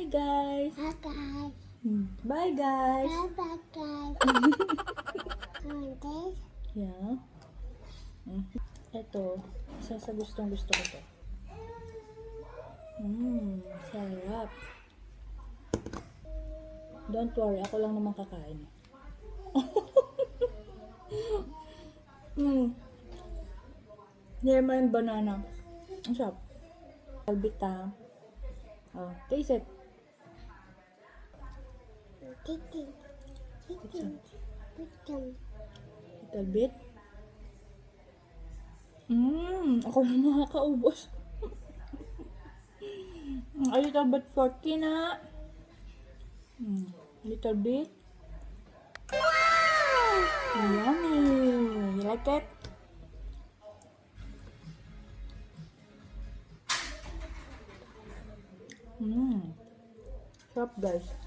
Hi guys. Hi guys. Bye guys. Bye guys. This Yeah. Ito, isa sa gustong gusto ko to. Sarap. Don't worry, ako lang naman kakain. Near mo yung banana. Ang sarap. Albita. Oh, taste it. chicken. Little bit. Ako na makakaubos. A little bit for Tina. Little bit. Wow! Yummy. You like it? Sarap guys.